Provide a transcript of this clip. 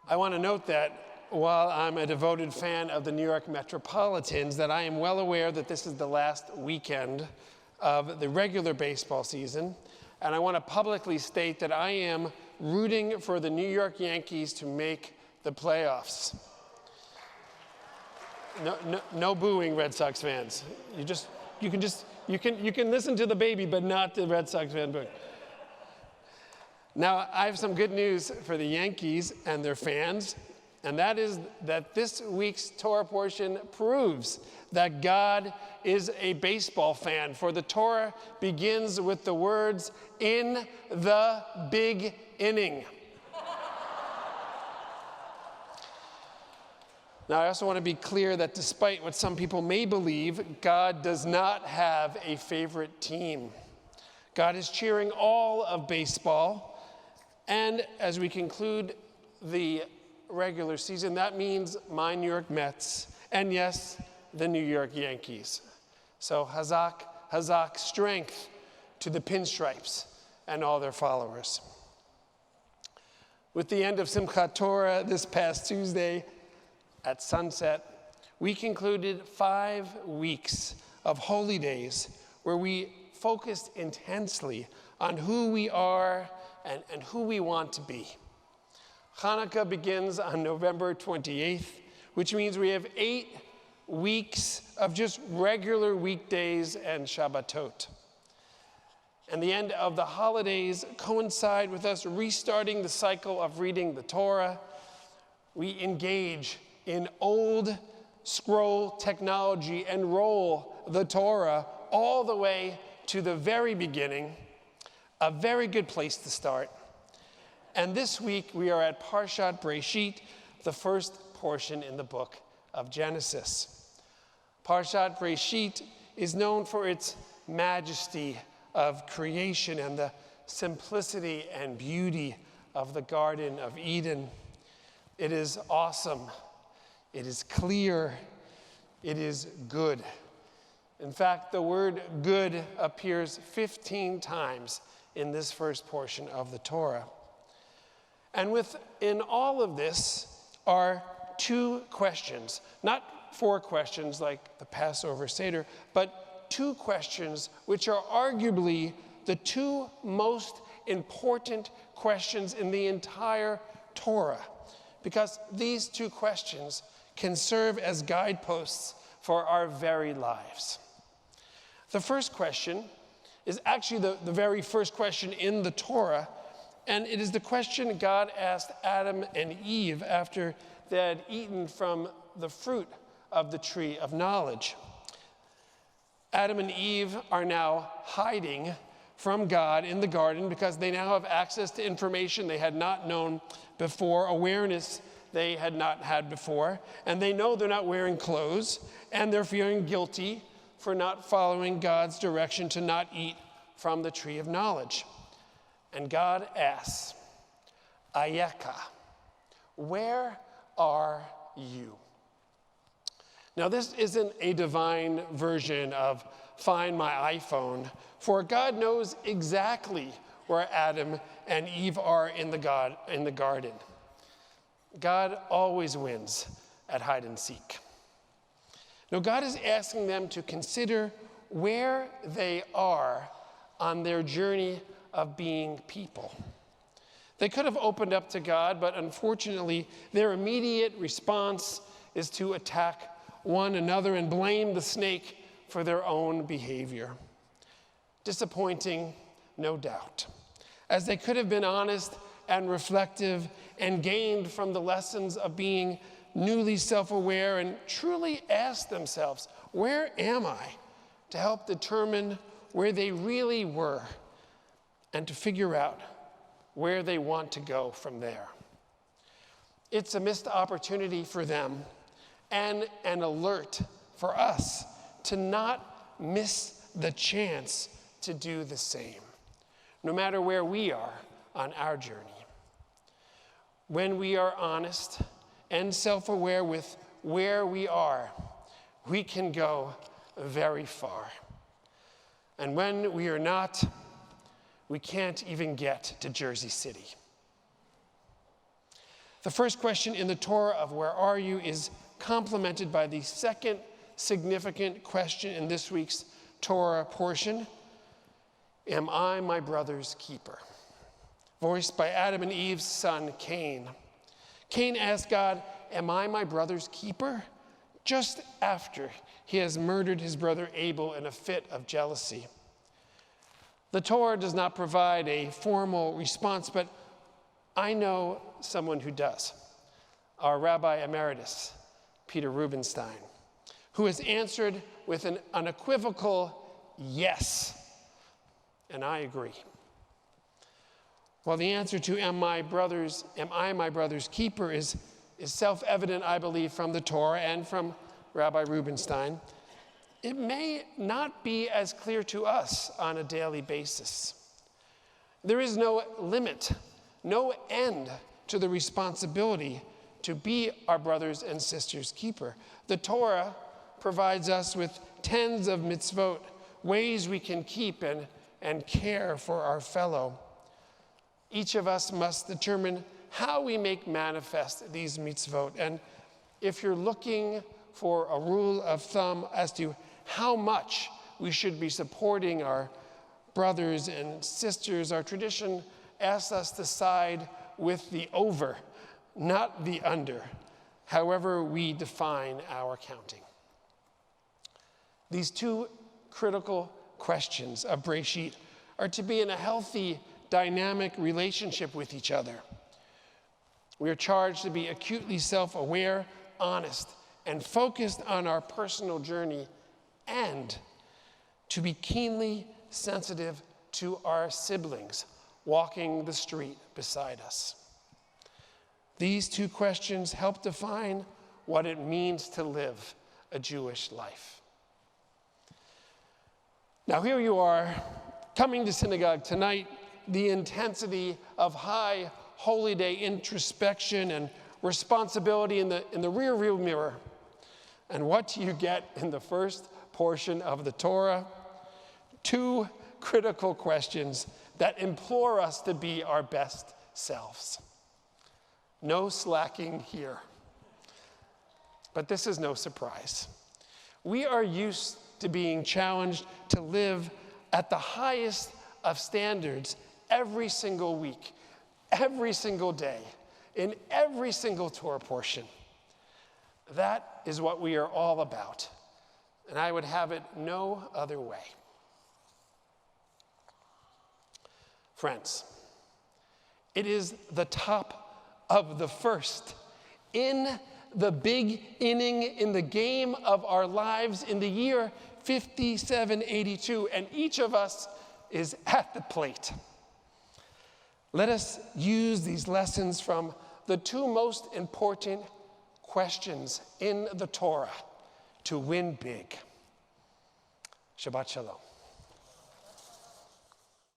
I want to note that while I'm a devoted fan of the New York Metropolitans, that I am well aware that this is the last weekend of the regular baseball season. And I want to publicly state that I am rooting for the New York Yankees to make the playoffs. No booing, Red Sox fans. You can listen to the baby, but not the Red Sox fan booing. Now, I have some good news for the Yankees and their fans, and that is that this week's Torah portion proves that God is a baseball fan. For the Torah begins with the words, "in the big inning." Now, I also want to be clear that despite what some people may believe, God does not have a favorite team. God is cheering all of baseball. And as we conclude the regular season, that means my New York Mets, and yes, the New York Yankees. So hazak, strength to the Pinstripes and all their followers. With the end of Simchat Torah this past Tuesday at sunset, we concluded 5 weeks of holy days where we focused intensely on who we are and who we want to be. Hanukkah begins on November 28th, which means we have 8 weeks of just regular weekdays and Shabbatot. And the end of the holidays coincide with us restarting the cycle of reading the Torah. We engage in old scroll technology and roll the Torah all the way to the very beginning, a very good place to start. And this week we are at Parshat Breshit, the first portion in the book of Genesis. Parshat Breshit is known for its majesty of creation and the simplicity and beauty of the Garden of Eden. It is awesome. It is clear. It is good. In fact, the word good appears 15 times in this first portion of the Torah. And within all of this are 2 questions, not 4 questions like the Passover Seder, but 2 questions which are arguably the 2 most important questions in the entire Torah, because these 2 questions can serve as guideposts for our very lives. The first question is actually the very first question in the Torah, and it is the question God asked Adam and Eve after they had eaten from the fruit of the tree of knowledge. Adam and Eve are now hiding from God in the garden because they now have access to information they had not known before, awareness they had not had before, and they know they're not wearing clothes, and they're feeling guilty for not following God's direction to not eat from the tree of knowledge. And God asks, Ayeka, where are you? Now, this isn't a divine version of Find My iPhone, for God knows exactly where Adam and Eve are in the garden. God always wins at hide and seek. Now, God is asking them to consider where they are on their journey of being people. They could have opened up to God, but unfortunately, their immediate response is to attack one another and blame the snake for their own behavior. Disappointing, no doubt, as they could have been honest and reflective and gained from the lessons of being newly self-aware and truly asked themselves, where am I? To help determine where they really were and to figure out where they want to go from there. It's a missed opportunity for them and an alert for us to not miss the chance to do the same, no matter where we are on our journey. When we are honest and self-aware with where we are, we can go very far. And when we are not, we can't even get to Jersey City. The first question in the Torah of where are you is complemented by the second significant question in this week's Torah portion. Am I my brother's keeper? Voiced by Adam and Eve's son, Cain. Cain asked God, am I my brother's keeper? Just after he has murdered his brother Abel in a fit of jealousy. The Torah does not provide a formal response, but I know someone who does. Our Rabbi Emeritus, Peter Rubenstein, who has answered with an unequivocal yes. And I agree. Well, the answer to am I my brother's keeper is self-evident, I believe, from the Torah and from Rabbi Rubenstein. It may not be as clear to us on a daily basis. There is no limit, no end to the responsibility to be our brothers and sisters' keeper. The Torah provides us with tens of mitzvot, ways we can keep and care for our fellow. Each of us must determine how we make manifest these mitzvot. And if you're looking for a rule of thumb as to how much we should be supporting our brothers and sisters, our tradition asks us to side with the over, not the under, however we define our counting. These two critical questions of Breshit are to be in a healthy, dynamic relationship with each other. We are charged to be acutely self-aware, honest, and focused on our personal journey, and to be keenly sensitive to our siblings walking the street beside us. These two questions help define what it means to live a Jewish life. Now here you are, coming to synagogue tonight, the intensity of high Holy Day introspection and responsibility in the rearview mirror. And what do you get in the first portion of the Torah? Two critical questions that implore us to be our best selves. No slacking here. But this is no surprise. We are used to being challenged to live at the highest of standards every single week, every single day, in every single Torah portion. That is what we are all about, and I would have it no other way. Friends, it is the top of the first in the big inning in the game of our lives in the year 5782, and each of us is at the plate. Let us use these lessons from the two most important questions in the Torah to win big. Shabbat Shalom.